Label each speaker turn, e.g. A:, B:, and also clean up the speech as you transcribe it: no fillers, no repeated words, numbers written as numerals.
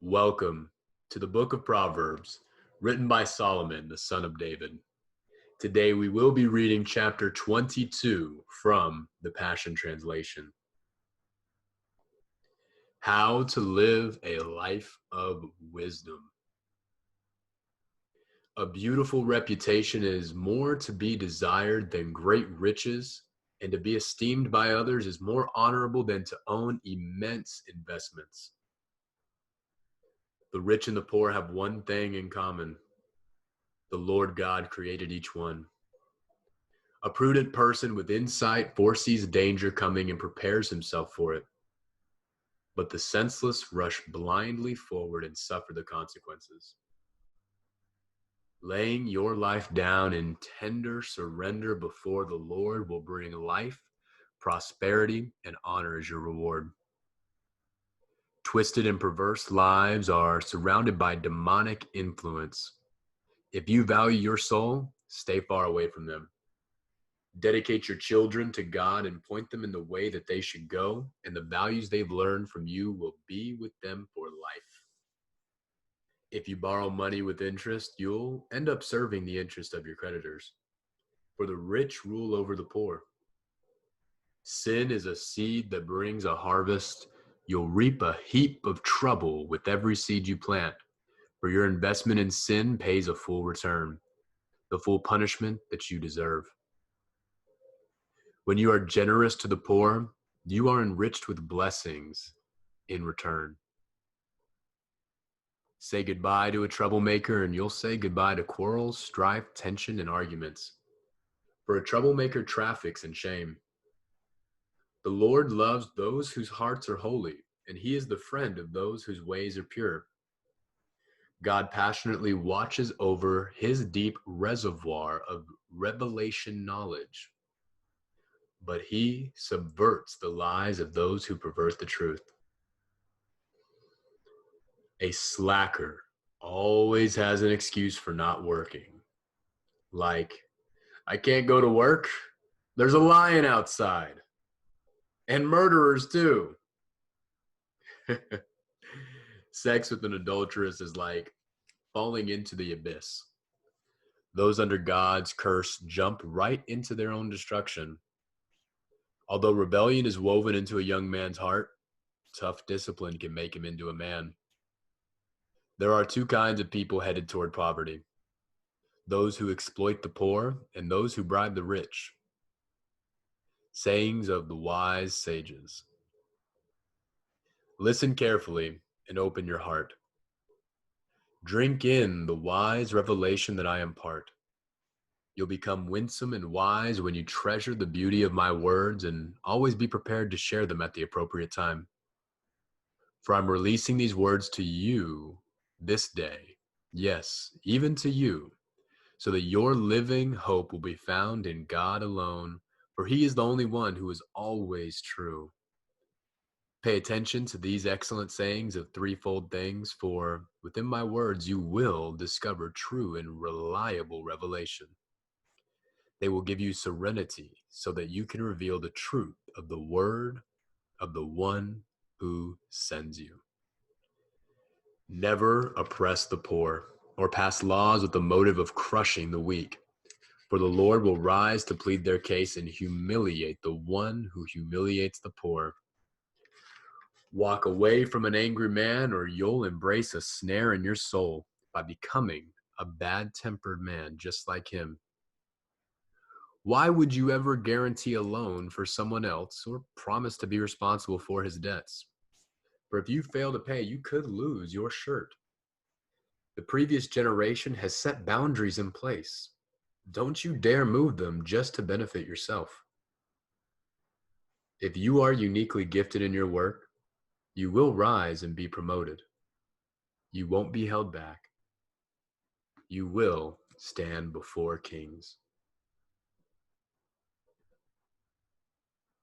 A: Welcome to the book of Proverbs, written by Solomon, the son of David. Today we will be reading chapter 22 from the Passion Translation. How to live a life of wisdom. A beautiful reputation is more to be desired than great riches, and to be esteemed by others is more honorable than to own immense investments. The rich and the poor have one thing in common. The Lord God created each one. A prudent person with insight foresees danger coming and prepares himself for it. But the senseless rush blindly forward and suffer the consequences. Laying your life down in tender surrender before the Lord will bring life, prosperity, and honor as your reward. Twisted and perverse lives are surrounded by demonic influence. If you value your soul, stay far away from them. Dedicate your children to God and point them in the way that they should go, and the values they've learned from you will be with them for life. If you borrow money with interest, you'll end up serving the interest of your creditors, for the rich rule over the poor. Sin is a seed that brings a harvest. You'll reap a heap of trouble with every seed you plant, for your investment in sin pays a full return, the full punishment that you deserve. When you are generous to the poor, you are enriched with blessings in return. Say goodbye to a troublemaker, and you'll say goodbye to quarrels, strife, tension, and arguments. For a troublemaker traffics in shame. The Lord loves those whose hearts are holy, and he is the friend of those whose ways are pure. God passionately watches over his deep reservoir of revelation knowledge, but he subverts the lies of those who pervert the truth. A slacker always has an excuse for not working. Like, I can't go to work. There's a lion outside. And murderers too. Sex with an adulteress is like falling into the abyss. Those under God's curse jump right into their own destruction. Although rebellion is woven into a young man's heart, tough discipline can make him into a man. There are two kinds of people headed toward poverty: those who exploit the poor and those who bribe the rich. Sayings of the wise sages. Listen carefully and open your heart. Drink in the wise revelation that I impart. You'll become winsome and wise when you treasure the beauty of my words and always be prepared to share them at the appropriate time. For I'm releasing these words to you this day, yes, even to you, so that your living hope will be found in God alone, for he is the only one who is always true. Pay attention to these excellent sayings of threefold things, for within my words you will discover true and reliable revelation. They will give you serenity so that you can reveal the truth of the word of the one who sends you. Never oppress the poor or pass laws with the motive of crushing the weak, for the Lord will rise to plead their case and humiliate the one who humiliates the poor. Walk away from an angry man, or you'll embrace a snare in your soul by becoming a bad-tempered man just like him. Why would you ever guarantee a loan for someone else or promise to be responsible for his debts? For if you fail to pay, you could lose your shirt. The previous generation has set boundaries in place. Don't you dare move them just to benefit yourself. If you are uniquely gifted in your work, you will rise and be promoted. You won't be held back. You will stand before kings.